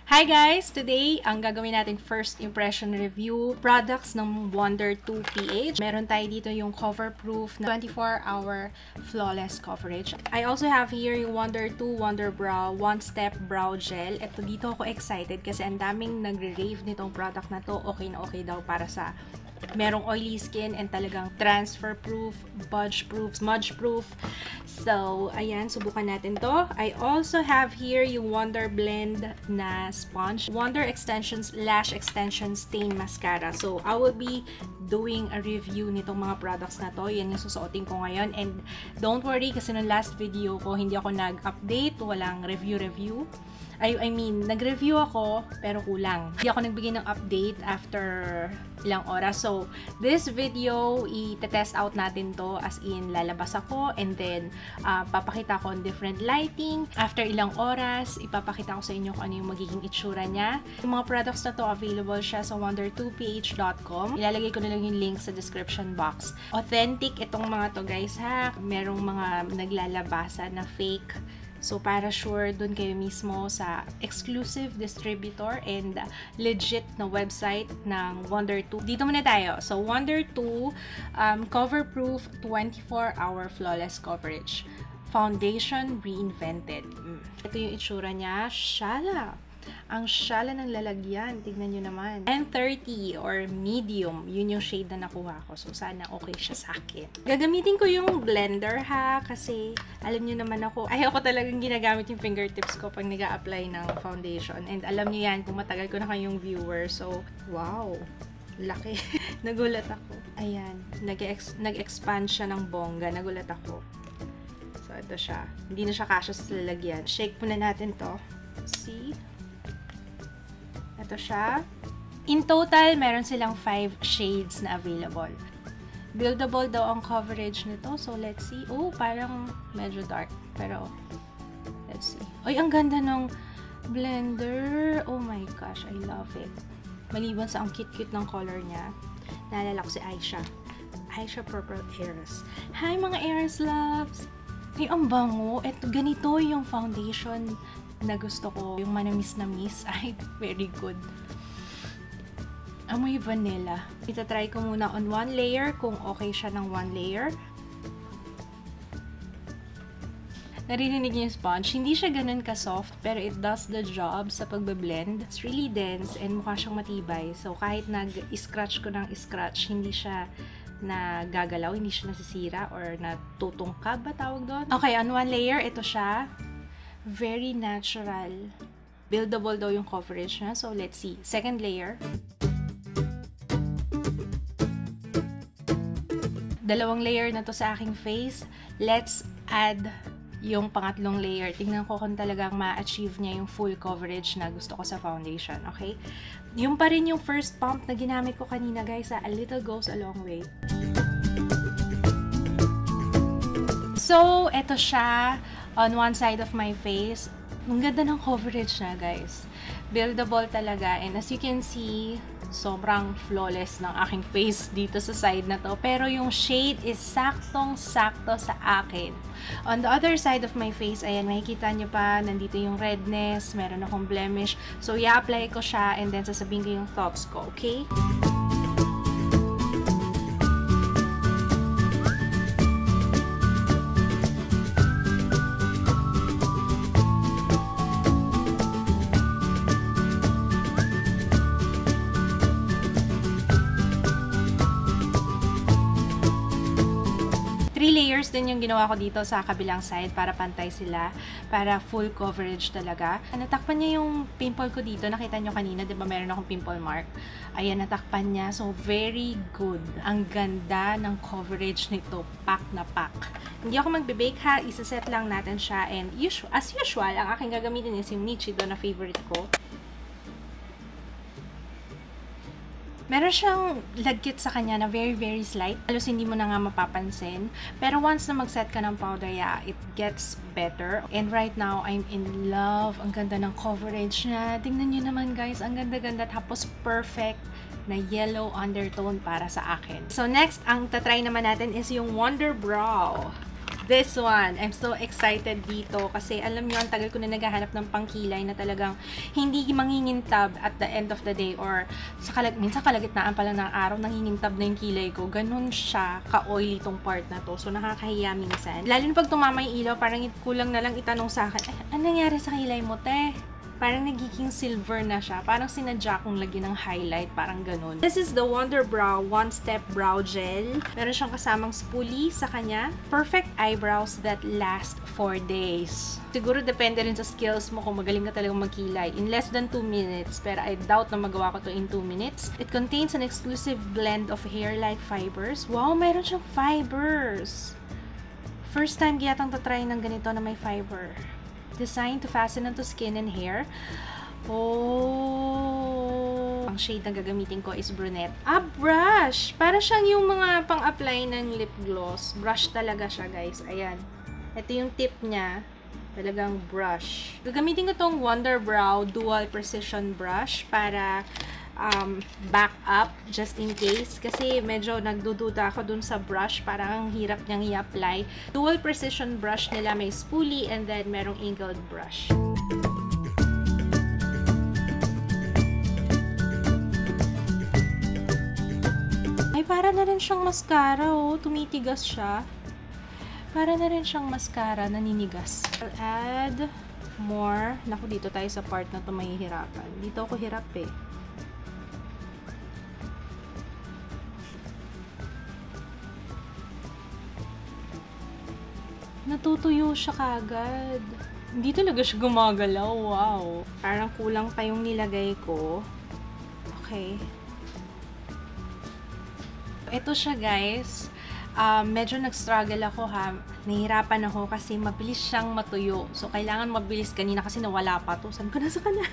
Hi guys! Today, ang gagawin natin first impression review products ng Wonder 2 PH. Meron tayo dito yung cover proof na 24-hour flawless coverage. I also have here yung Wonder 2 Wonder Brow One Step Brow Gel. Ito dito ako excited kasi ang daming nagre-rave nitong product na to. Okay na okay daw para sa merong oily skin and talagang transfer proof, budge proof, smudge proof. So, ayan, subukan natin to. I also have here yung Wonder Blend na sponge. Wonder Extensions Lash Extension Stain Mascara. So, I will be doing a review nitong mga products na to. Yan yung susuotin ko ngayon. And don't worry kasi nung last video ko, hindi ako nag-update. Walang review. I mean, nag-review ako, pero kulang. Hindi ako nagbigay ng update after ilang oras. So, this video, i-test out natin to as in lalabas ako and then papakita ko on different lighting. After ilang oras, ipapakita ko sa inyo kung ano yung magiging itsura niya. Yung mga products na to, available siya sa wonder2ph.com. Ilalagay ko na lang yung link sa description box. Authentic itong mga to guys ha. Merong mga naglalabasan na fake. So, para sure, dun kayo mismo sa exclusive distributor and legit na website ng Wonder 2. Dito muna tayo. So, Wonder 2 Cover Proof 24-Hour Flawless Coverage. Foundation Reinvented. Ito yung itsura niya. Shala! Ang shala ng lalagyan. Tignan nyo naman. N30 or medium. Yun yung shade na nakuha ko. So, sana okay siya sa akin. Gagamitin ko yung blender ha. Kasi, alam nyo naman ako, ayoko talagang ginagamit yung fingertips ko pag nag-a-apply ng foundation. And alam nyo yan, kung matagal ko na kayong viewer. So, wow! Laki. Nagulat ako. Ayan. Nag-expand siya ng bongga. Nagulat ako. So, ito siya. Hindi na siya kasya sa lalagyan. Shake muna natin to. See? Ito siya. In total, meron silang 5 shades na available. Buildable daw ang coverage nito. So, let's see. Oh, parang medyo dark. Pero, let's see. Ay, ang ganda ng blender. Oh my gosh, I love it. Maliban sa ang cute-cute ng color niya, naalala ko si Aisha. Aisha Purple Heiress. Hi mga Heiress loves! Ay, ang bango. Eto, ganito yung foundation na gusto ko. Yung manamis na miss. Ay, very good. Amoy vanilla. Itatry ko muna on one layer kung okay siya ng one layer. Narinig niyo yung sponge. Hindi siya ganun ka-soft, pero it does the job sa pagbe-blend. It's really dense and mukha siyang matibay. So, kahit nag-scratch ko ng scratch, hindi siya na gagalaw, hindi siya nasisira or natutungkab ba tawag doon? Okay, on one layer, ito siya. Very natural. Buildable daw yung coverage niya. So, let's see. Second layer. Dalawang layer na to sa aking face. Let's add yung pangatlong layer. Tingnan ko kung talagang ma-achieve niya yung full coverage na gusto ko sa foundation. Okay? Yung pa rin yung first pump na ginamit ko kanina, guys. A little goes a long way. So, eto siya on one side of my face. Ang ganda ng coverage na, guys. Buildable talaga. And as you can see, sobrang flawless ng aking face dito sa side na to. Pero yung shade is saktong-sakto sa akin. On the other side of my face, ayan, makikita nyo pa, nandito yung redness, meron akong blemish. So, i-apply ko siya and then sasabihin ko yung thoughts ko, okay? Layers din yung ginawa ko dito sa kabilang side para pantay sila, para full coverage talaga. Natakpan niya yung pimple ko dito. Nakita nyo kanina, di ba meron akong pimple mark? Ayan, natakpan niya. So, very good. Ang ganda ng coverage nito. Pack na pack. Hindi ako magbe-bake ha. Isa-set lang natin siya. And as usual, ang aking gagamitin is yung Nichido na favorite ko. Meron siyang lagkit sa kanya na very, very slight. Halos hindi mo na nga mapapansin. Pero once na mag-set ka ng powder, yeah, it gets better. And right now, I'm in love. Ang ganda ng coverage niya. Tingnan nyo naman, guys. Ang ganda-ganda. Tapos perfect na yellow undertone para sa akin. So next, ang tatry naman natin is yung Wonder Brow. This one, I'm so excited dito kasi alam nyo, ang tagal ko na naghahanap ng pangkilay na talagang hindi mangingintab at the end of the day or minsan kalagitnaan pa lang ng araw, nangingintab na yung kilay ko. Ganun siya ka-oily tong part na to. So, nakakahiya minsan. Lalo na pag tumama yung ilaw, parang kulang na lang itanong sa akin, ano nangyari sa kilay mo, te? Parang nagiging silver na siya. Parang sinadya kong lagyan ng highlight. Parang ganun. This is the Wonder Brow One Step Brow Gel. Meron siyang kasamang spoolie sa kanya. Perfect eyebrows that last 4 days. Siguro depende rin sa skills mo kung magaling ka talagang magkilay. In less than 2 minutes. Pero I doubt na magawa ko to in 2 minutes. It contains an exclusive blend of hair-like fibers. Wow, meron siyang fibers! First time yatang tatry ng ganito na may fiber. Designed to fasten onto skin and hair. Oh! Ang shade na gagamitin ko is brunette. Brush! Para siyang yung mga pang-apply ng lip gloss. Brush talaga siya, guys. Ayan. Ito yung tip niya. Talagang brush. Gagamitin ko tong Wonder Brow Dual Precision Brush para back up just in case kasi medyo nagdududa ako dun sa brush, parang ang hirap niyang i-apply. Dual precision brush nila, may spoolie and then merong angled brush. Ay, para na rin siyang mascara, oh. Tumitigas siya. Para na rin siyang mascara, naninigas. I'll add more. Naku, dito tayo sa part na to mahihirapan. Dito ako hirap eh. Natutuyo siya kagad. Hindi talaga siya gumagalaw. Wow. Parang kulang pa yung nilagay ko. Okay. Ito siya, guys. Medyo nag-struggle ako, ha. Nahihirapan ako kasi mabilis siyang matuyo. So, kailangan mabilis. Kanina kasi nawala pa to. Sabi ko, nasa ka na?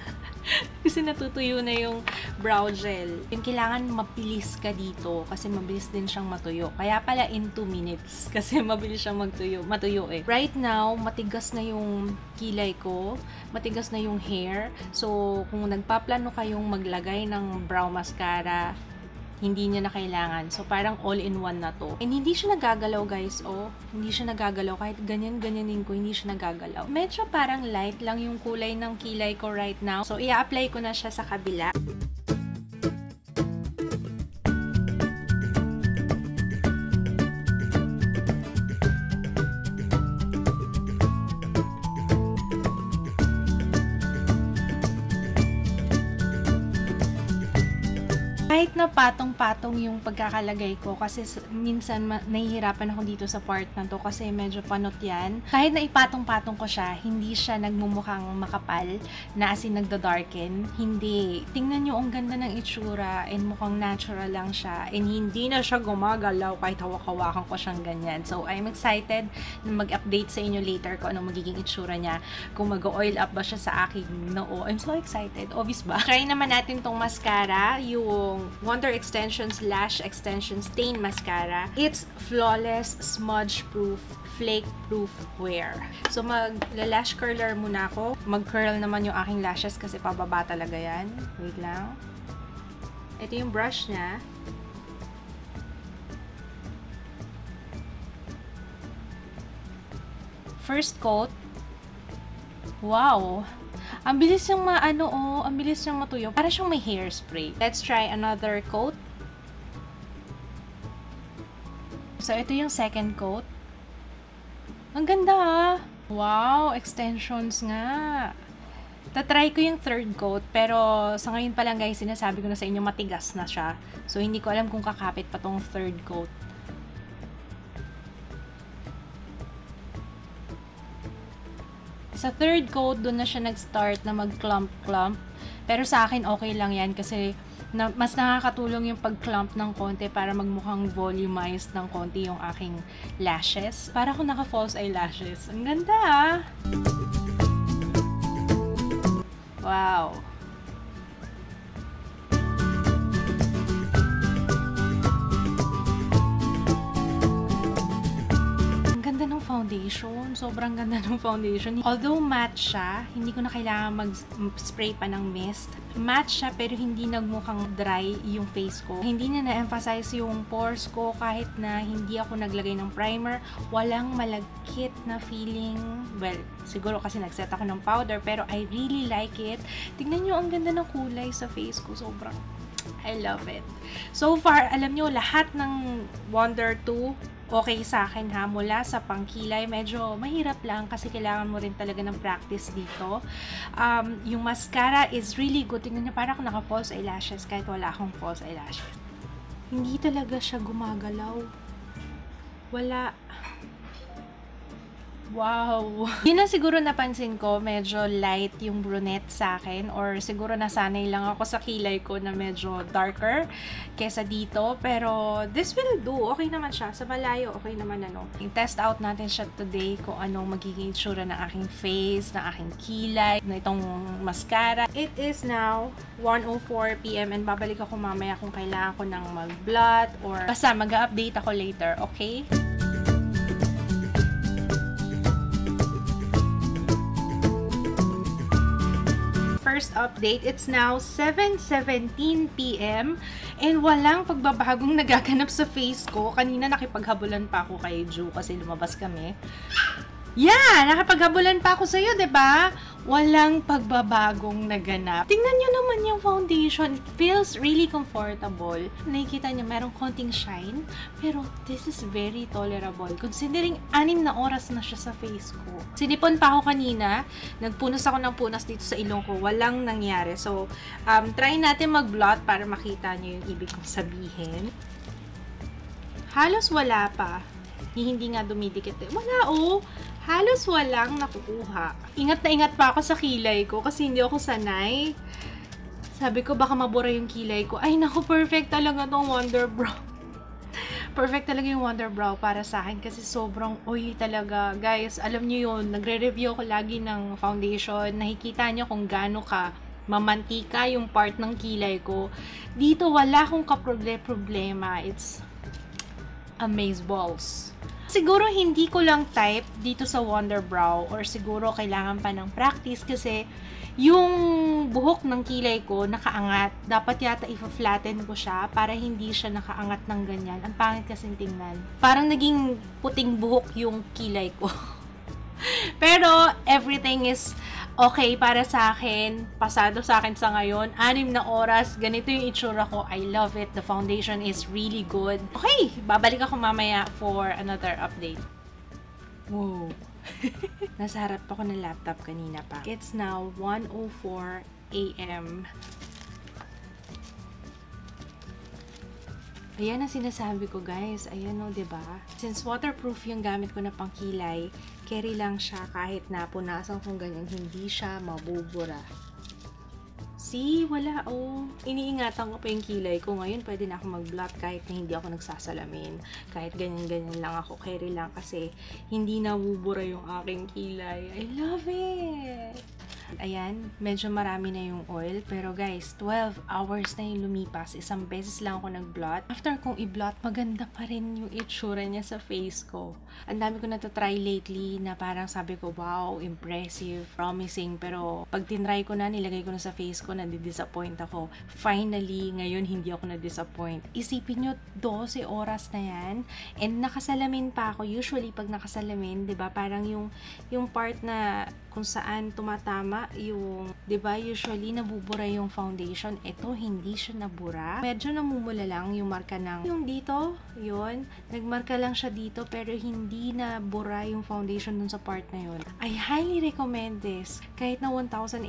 Kasi natutuyo na yung brow gel. Yung kailangan mabilis ka dito kasi mabilis din siyang matuyo. Kaya pala in 2 minutes kasi mabilis siyang matuyo eh. Right now, matigas na yung kilay ko. Matigas na yung hair. So, kung nagpaplano kayong maglagay ng brow mascara, hindi niya na kailangan. So, parang all-in-one na to. And hindi siya nagagalaw, guys. Oh, hindi siya nagagalaw. Kahit ganyan-ganyanin ko, hindi siya nagagalaw. Medyo parang light lang yung kulay ng kilay ko right now. So, i-apply ko na siya sa kabila. Kahit na patong-patong yung pagkakalagay ko kasi minsan nahihirapan ako dito sa part na to kasi medyo panot yan. Kahit na ipatong-patong ko siya, hindi siya nagmumukhang makapal na as in nagda-darken. Hindi. Tingnan nyo, ang ganda ng itsura and mukhang natural lang siya and hindi na siya gumagalaw kahit hawak-hawakan ko siyang ganyan. So, I'm excited na mag-update sa inyo later kung anong magiging itsura niya. Kung mag-oil up ba siya sa aking noo. I'm so excited. Obvious ba? Try naman natin tong mascara, yung Wonder Extensions Lash Extension Stain Mascara. It's flawless, smudge-proof, flake-proof wear. So, mag-lash curler muna ako. Mag-curl naman yung aking lashes kasi pababa talaga yan. Wait lang. Ito yung brush niya. First coat. Wow! Ang bilis niyang ang bilis niyang matuyo. Para siyang may hairspray. Let's try another coat. So, ito yung second coat. Ang ganda, ah! Wow! Extensions nga! Tatry ko yung third coat, pero sa ngayon pa lang, guys, sinasabi ko na sa inyo, matigas na siya. So, hindi ko alam kung kakapit pa tong third coat. Sa third coat, doon na siya nag-start na mag-clump-clump. Pero sa akin, okay lang yan kasi mas nakakatulong yung pag-clump ng konti para magmukhang volumized ng konti yung aking lashes. Para akong naka-false eyelashes. Ang ganda, ah! Wow! Ang ganda ganda ng foundation. Sobrang ganda ng foundation. Although matte siya, hindi ko na kailangan mag-spray pa ng mist. Matte siya pero hindi nagmukhang dry yung face ko. Hindi na na-emphasize yung pores ko kahit na hindi ako naglagay ng primer. Walang malagkit na feeling. Well, siguro kasi nagset ako ng powder pero I really like it. Tignan nyo, ang ganda ng kulay sa face ko. Sobrang I love it. So far, alam nyo, lahat ng Wonder 2 okay sa akin ha. Mula sa pangkilay, medyo mahirap lang kasi kailangan mo rin talaga ng practice dito. Yung mascara is really good. Tingnan nyo, parang ako naka-false eyelashes kahit wala akong false eyelashes. Hindi talaga siya gumagalaw. Wala. Wow! Yun ang siguro napansin ko, medyo light yung brunette sa akin or siguro nasanay lang ako sa kilay ko na medyo darker kesa dito. Pero this will do. Okay naman siya. Sa malayo, okay naman ano. I-test out natin siya today kung anong magiging itsura ng aking face, ng aking kilay, na itong mascara. It is now 1:04 PM and babalik ako mamaya kung kailangan ko ng mag-blot or basta mag-update ako later, okay? First update, it's now 7:17 PM and walang pagbabagong nagaganap sa face ko. Kanina nakipaghabulan pa ako kay Ju kasi lumabas kami. Yeah! Nakipaghabulan pa ako sa'yo, diba? Walang pagbabagong naganap. Tingnan nyo naman yung foundation. It feels really comfortable. Nakikita nyo, merong konting shine. Pero this is very tolerable. Considering 6 na oras na siya sa face ko. Sinipon pa ako kanina. Nagpunas ako ng punas dito sa ilong ko. Walang nangyari. So, try natin mag-blot para makita nyo yung ibig kong sabihin. Halos wala pa. Hindi nga dumidikit. Wala oh. Halos walang nakukuha. Ingat na ingat pa ako sa kilay ko kasi hindi ako sanay. Sabi ko baka mabura yung kilay ko. Ay naku, perfect talaga tong Wonder Brow. Perfect talaga yung Wonder Brow para sa akin kasi sobrang oily talaga. Guys, alam nyo yun, nagre-review ako lagi ng foundation. Nakikita nyo kung gaano ka mamantika yung part ng kilay ko. Dito wala akong kaproblema. It's amazeballs. Siguro hindi ko lang type dito sa Wonder Brow or siguro kailangan pa ng practice kasi yung buhok ng kilay ko nakaangat. Dapat yata i-flatten ko siya para hindi siya nakaangat ng ganyan. Ang pangit kasing tingnan. Parang naging puting buhok yung kilay ko. Pero everything is okay para sa akin. Pasado sa akin sa ngayon. 6 na oras. Ganito yung itsura ko. I love it. The foundation is really good. Okay, babalik ako mamaya for another update. Whoa. Nasa harap ako ng laptop kanina pa. It's now 1:04 AM. Ayan ang sinasabi ko guys. Ayan o, diba? Since waterproof yung gamit ko na pangkilay, carry lang siya kahit na punasan kung ganyan, hindi siya mabubura. See? Wala oh. Iniingatan ko pa yung kilay ko. Ngayon pwede na ako mag-blot kahit na hindi ako nagsasalamin. Kahit ganyan-ganyan lang ako, carry lang kasi hindi nabubura yung aking kilay. I love it! Ayan, medyo marami na yung oil. Pero guys, 12 hours na yung lumipas. Isang beses lang ako nag-blot. After kong i-blot, maganda pa rin yung itsura niya sa face ko. Ang dami ko na-try lately na parang sabi ko, wow, impressive, promising. Pero pag tinry ko na, nilagay ko na sa face ko, nadi-disappoint ako. Finally, ngayon hindi ako na-disappoint. Isipin nyo, 12 oras na yan. And nakasalamin pa ako. Usually, pag nakasalamin, diba, parang yung part na kung saan tumatama yung, 'di ba, usually nabubura yung foundation. Ito hindi siya nabura. Medyo namumula lang yung marka ng yung dito, yun. Nagmarka lang siya dito pero hindi nabura yung foundation dun sa part na yun. I highly recommend this. Kahit na 1,800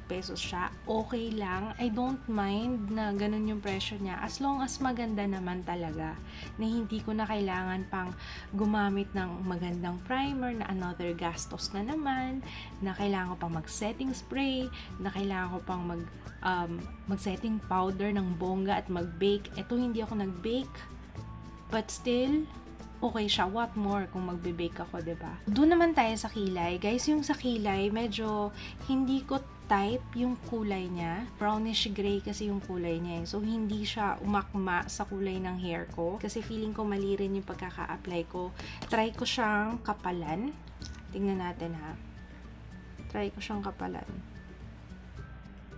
pesos siya, okay lang. I don't mind na ganun yung presyo niya as long as maganda naman talaga. Na hindi ko na kailangan pang gumamit ng magandang primer na another gastos na naman, na kailangan ko pang mag-setting spray, na kailangan ko pang mag-setting powder ng bongga at mag-bake. Ito hindi ako nag-bake, but still, okay siya. What more kung magbe-bake ako, diba? Doon naman tayo sa kilay. Guys, yung sa kilay, medyo hindi ko type yung kulay niya. Brownish gray kasi yung kulay niya. So, hindi siya umakma sa kulay ng hair ko. Kasi feeling ko mali rin yung pagkaka-apply ko. Try ko siyang kapalan. Tingnan natin ha. Try ko siyang kapalan.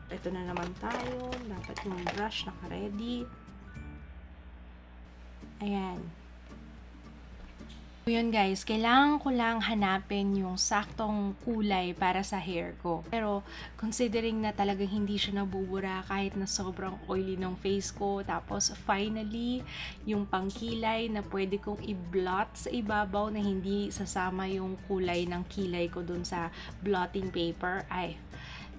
Ito na naman tayo. Dapat yung brush naka-ready. Ayan. So, yun guys, kailangan ko lang hanapin yung saktong kulay para sa hair ko. Pero, considering na talagang hindi siya nabubura kahit na sobrang oily ng face ko. Tapos, finally, yung pangkilay na pwede kong i-blot sa ibabaw na hindi sasama yung kulay ng kilay ko dun sa blotting paper. Ay,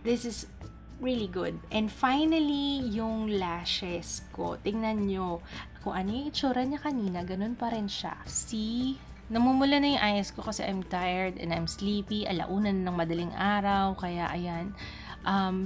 this is really good. And finally, yung lashes ko. Tingnan nyo kung ano yung itsura niya kanina, ganun pa rin siya. See? Namumula na yung eyes ko kasi I'm tired and I'm sleepy. Alauna na ng madaling araw, kaya ayan.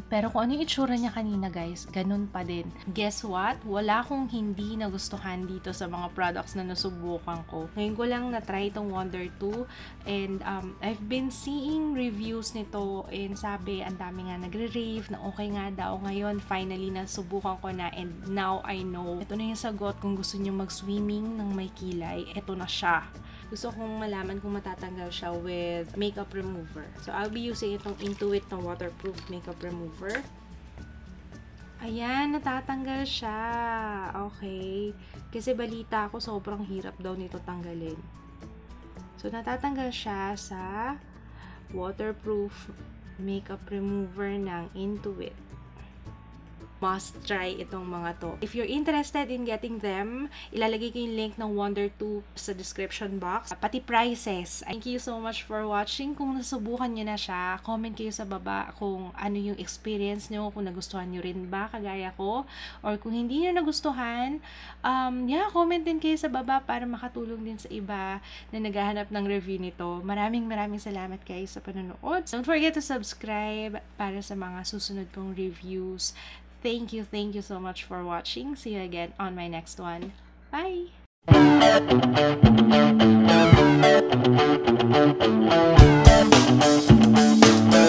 Pero kung ano yung itsura niya kanina guys, ganun pa din. Guess what? Wala akong hindi nagustuhan dito sa mga products na nasubukan ko. Ngayon ko lang na-try itong Wonder 2 and I've been seeing reviews nito and sabi, ang dami nga nagre-rave na okay nga daw. Ngayon, finally nasubukan ko na and now I know. Ito na yung sagot kung gusto niyo mag-swimming ng may kilay. Ito na siya. Gusto kong malaman kung matatanggal siya with makeup remover. So, I'll be using itong Intuit na waterproof makeup remover. Ayan, natatanggal siya. Okay. Kasi balita ako, sobrang hirap daw nito tanggalin. So, natatanggal siya sa waterproof makeup remover ng Intuit. Must try itong mga to. If you're interested in getting them, ilalagay ko yung link ng Wonder 2 sa description box. Pati prices. Thank you so much for watching. Kung nasubukan nyo na siya, comment kayo sa baba kung ano yung experience nyo, kung nagustuhan nyo rin ba, kagaya ko. Or kung hindi nyo nagustuhan, comment din kayo sa baba para makatulong din sa iba na naghahanap ng review nito. Maraming salamat kayo sa panonood. Don't forget to subscribe para sa mga susunod kong reviews. Thank you so much for watching. See you again on my next one. Bye!